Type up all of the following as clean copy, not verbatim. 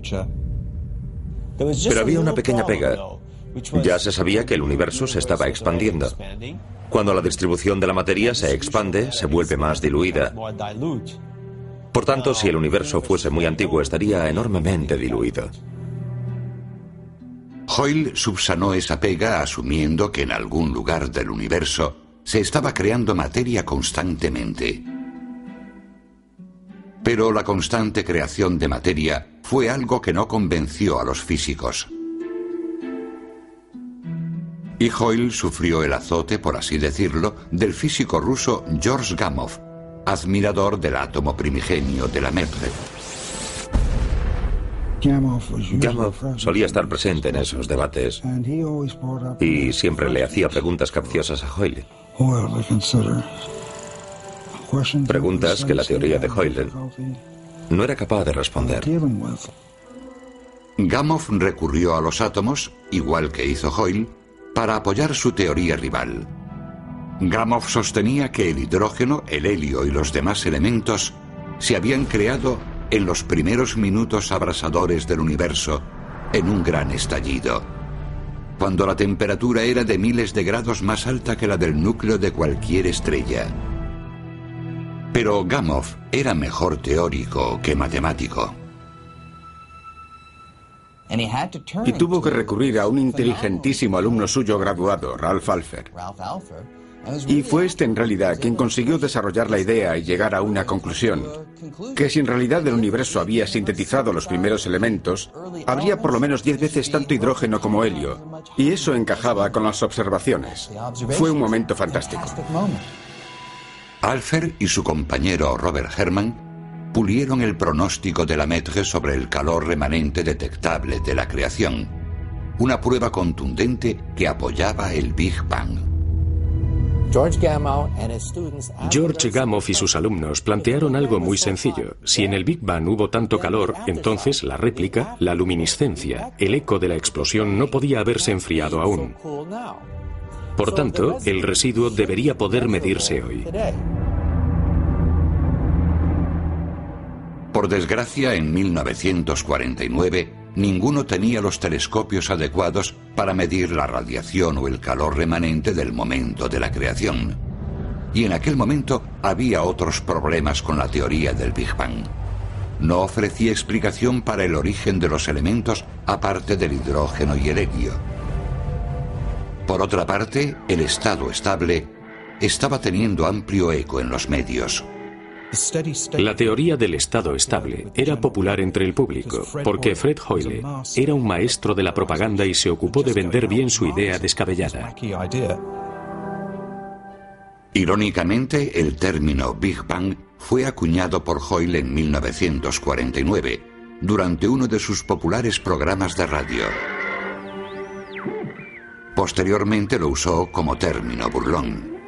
Pero había una pequeña pega. Ya se sabía que el universo se estaba expandiendo. Cuando la distribución de la materia se expande, se vuelve más diluida. Por tanto, si el universo fuese muy antiguo, estaría enormemente diluido. Hoyle subsanó esa pega asumiendo que en algún lugar del universo se estaba creando materia constantemente. Pero la constante creación de materia fue algo que no convenció a los físicos. Y Hoyle sufrió el azote, por así decirlo, del físico ruso George Gamow, admirador del átomo primigenio de la Lamètre. Gamow solía estar presente en esos debates y siempre le hacía preguntas capciosas a Hoyle. Preguntas que la teoría de Hoyle no era capaz de responder. Gamow recurrió a los átomos, igual que hizo Hoyle, para apoyar su teoría rival. Gamow sostenía que el hidrógeno, el helio y los demás elementos se habían creado en los primeros minutos abrasadores del universo, en un gran estallido, cuando la temperatura era de miles de grados más alta que la del núcleo de cualquier estrella. Pero Gamow era mejor teórico que matemático. Y tuvo que recurrir a un inteligentísimo alumno suyo graduado, Ralph Alpher. Y fue este en realidad quien consiguió desarrollar la idea y llegar a una conclusión, que si en realidad el universo había sintetizado los primeros elementos, habría por lo menos 10 veces tanto hidrógeno como helio, y eso encajaba con las observaciones. Fue un momento fantástico. Alpher y su compañero Robert Herman pulieron el pronóstico de Lamètre sobre el calor remanente detectable de la creación, una prueba contundente que apoyaba el Big Bang. George Gamow y sus alumnos plantearon algo muy sencillo. Si en el Big Bang hubo tanto calor, entonces la réplica, la luminiscencia, el eco de la explosión no podía haberse enfriado aún. Por tanto, el residuo debería poder medirse hoy. Por desgracia, en 1949, ninguno tenía los telescopios adecuados para medir la radiación o el calor remanente del momento de la creación. Y en aquel momento había otros problemas con la teoría del Big Bang. No ofrecía explicación para el origen de los elementos aparte del hidrógeno y el helio. Por otra parte, el estado estable estaba teniendo amplio eco en los medios. La teoría del estado estable era popular entre el público, porque Fred Hoyle era un maestro de la propaganda y se ocupó de vender bien su idea descabellada. Irónicamente, el término Big Bang fue acuñado por Hoyle en 1949, durante uno de sus populares programas de radio. Posteriormente lo usó como término burlón.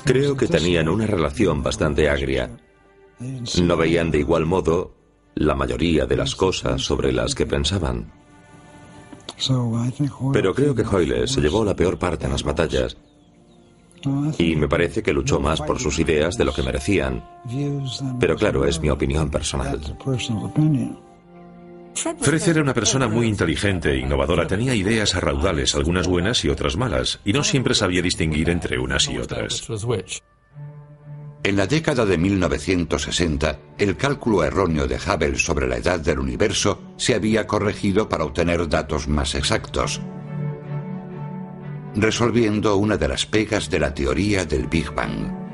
Creo que tenían una relación bastante agria. No veían de igual modo la mayoría de las cosas sobre las que pensaban. Pero creo que Hoyle se llevó la peor parte en las batallas y me parece que luchó más por sus ideas de lo que merecían. Pero claro, es mi opinión personal. Fred era una persona muy inteligente e innovadora. Tenía ideas a raudales, algunas buenas y otras malas, y no siempre sabía distinguir entre unas y otras. En la década de 1960, el cálculo erróneo de Hubble sobre la edad del universo se había corregido para obtener datos más exactos, resolviendo una de las pegas de la teoría del Big Bang.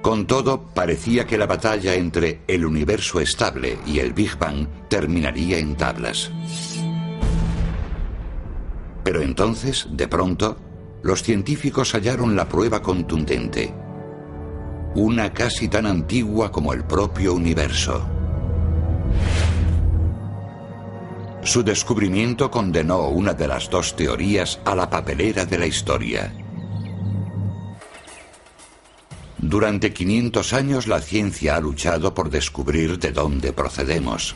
Con todo, parecía que la batalla entre el universo estable y el Big Bang terminaría en tablas. Pero entonces, de pronto, los científicos hallaron la prueba contundente, una casi tan antigua como el propio universo. Su descubrimiento condenó una de las dos teorías a la papelera de la historia. Durante 500 años la ciencia ha luchado por descubrir de dónde procedemos.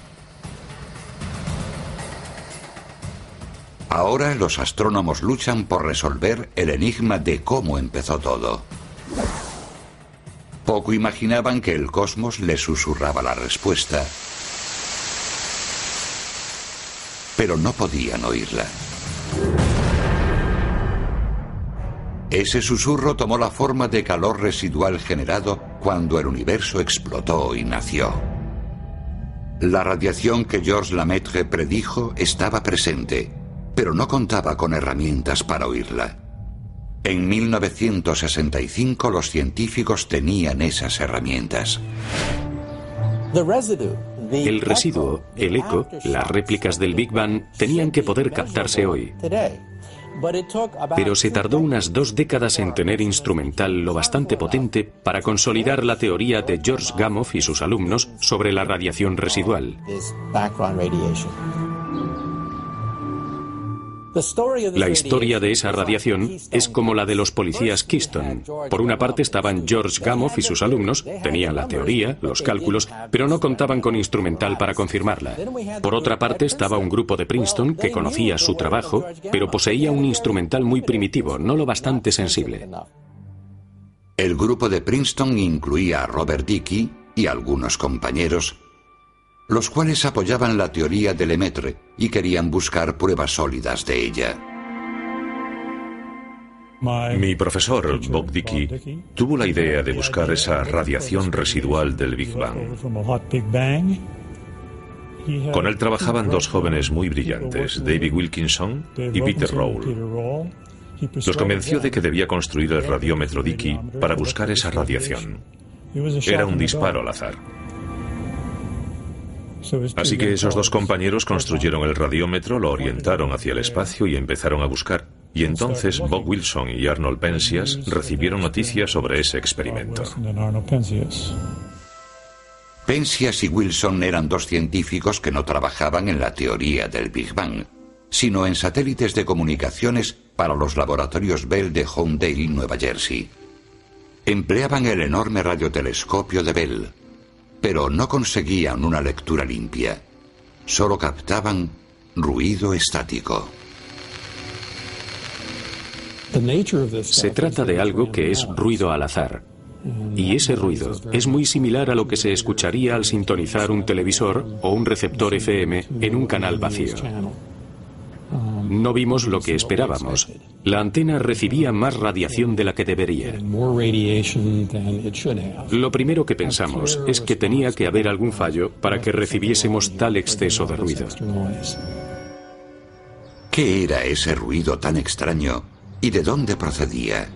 Ahora los astrónomos luchan por resolver el enigma de cómo empezó todo. Poco imaginaban que el cosmos les susurraba la respuesta, pero no podían oírla. Ese susurro tomó la forma de calor residual generado cuando el universo explotó y nació. La radiación que Georges Lemaitre predijo estaba presente, pero no contaba con herramientas para oírla. En 1965 los científicos tenían esas herramientas. El residuo, el eco, las réplicas del Big Bang tenían que poder captarse hoy. Pero se tardó unas 2 décadas en tener instrumental lo bastante potente para consolidar la teoría de George Gamow y sus alumnos sobre la radiación residual. La historia de esa radiación es como la de los policías Keystone. Por una parte estaban George Gamow y sus alumnos, tenían la teoría, los cálculos, pero no contaban con instrumental para confirmarla. Por otra parte estaba un grupo de Princeton que conocía su trabajo, pero poseía un instrumental muy primitivo, no lo bastante sensible. El grupo de Princeton incluía a Robert Dicke y algunos compañeros, los cuales apoyaban la teoría de Lemaitre y querían buscar pruebas sólidas de ella. Mi profesor, Bob Dicke, tuvo la idea de buscar esa radiación residual del Big Bang. Con él trabajaban 2 jóvenes muy brillantes, David Wilkinson y Peter Rowle. Los convenció de que debía construir el radiómetro Dicke para buscar esa radiación. Era un disparo al azar. Así que esos 2 compañeros construyeron el radiómetro, lo orientaron hacia el espacio y empezaron a buscar. Y entonces Bob Wilson y Arnold Penzias recibieron noticias sobre ese experimento. Penzias y Wilson eran 2 científicos que no trabajaban en la teoría del Big Bang, sino en satélites de comunicaciones para los laboratorios Bell de Holmdel, Nueva Jersey. Empleaban el enorme radiotelescopio de Bell, pero no conseguían una lectura limpia. Solo captaban ruido estático. Se trata de algo que es ruido al azar. Y ese ruido es muy similar a lo que se escucharía al sintonizar un televisor o un receptor FM en un canal vacío. No vimos lo que esperábamos. La antena recibía más radiación de la que debería. Lo primero que pensamos es que tenía que haber algún fallo para que recibiésemos tal exceso de ruido. ¿Qué era ese ruido tan extraño y de dónde procedía?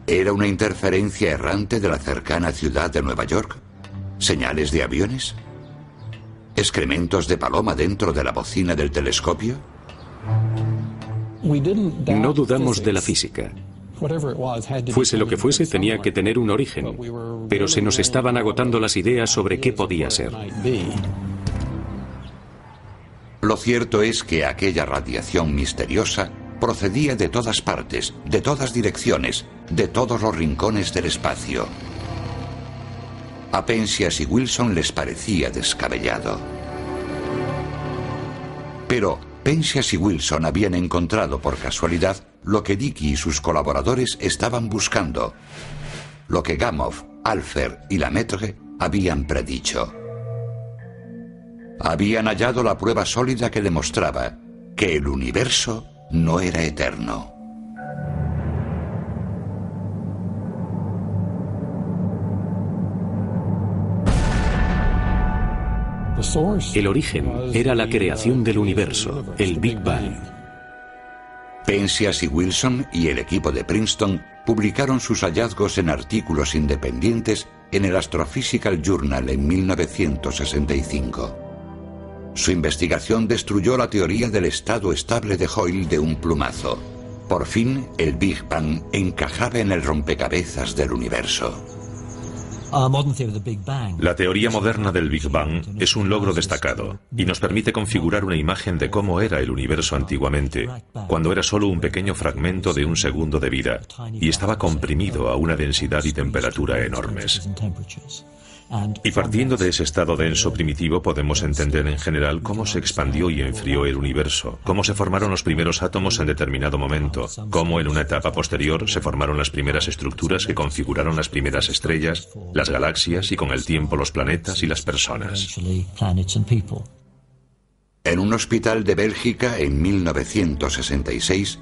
¿Era una interferencia errante de la cercana ciudad de Nueva York? ¿Señales de aviones? ¿Excrementos de paloma dentro de la bocina del telescopio? No dudamos de la física. Fuese lo que fuese, tenía que tener un origen, pero se nos estaban agotando las ideas sobre qué podía ser. Lo cierto es que aquella radiación misteriosa procedía de todas partes, de todas direcciones, de todos los rincones del espacio. A Penzias y Wilson les parecía descabellado. Pero Penzias y Wilson habían encontrado por casualidad lo que Dicke y sus colaboradores estaban buscando, lo que Gamow, Alpher y Lemaitre habían predicho. Habían hallado la prueba sólida que demostraba que el universo no era eterno. El origen era la creación del universo, el Big Bang. Penzias y Wilson y el equipo de Princeton publicaron sus hallazgos en artículos independientes en el Astrophysical Journal en 1965. Su investigación destruyó la teoría del estado estable de Hoyle de un plumazo. Por fin, el Big Bang encajaba en el rompecabezas del universo. La teoría moderna del Big Bang es un logro destacado y nos permite configurar una imagen de cómo era el universo antiguamente, cuando era solo un pequeño fragmento de un segundo de vida y estaba comprimido a una densidad y temperatura enormes. Y partiendo de ese estado denso primitivo podemos entender en general cómo se expandió y enfrió el universo, cómo se formaron los primeros átomos en determinado momento, cómo en una etapa posterior se formaron las primeras estructuras que configuraron las primeras estrellas, las galaxias y con el tiempo los planetas y las personas. En un hospital de Bélgica en 1966,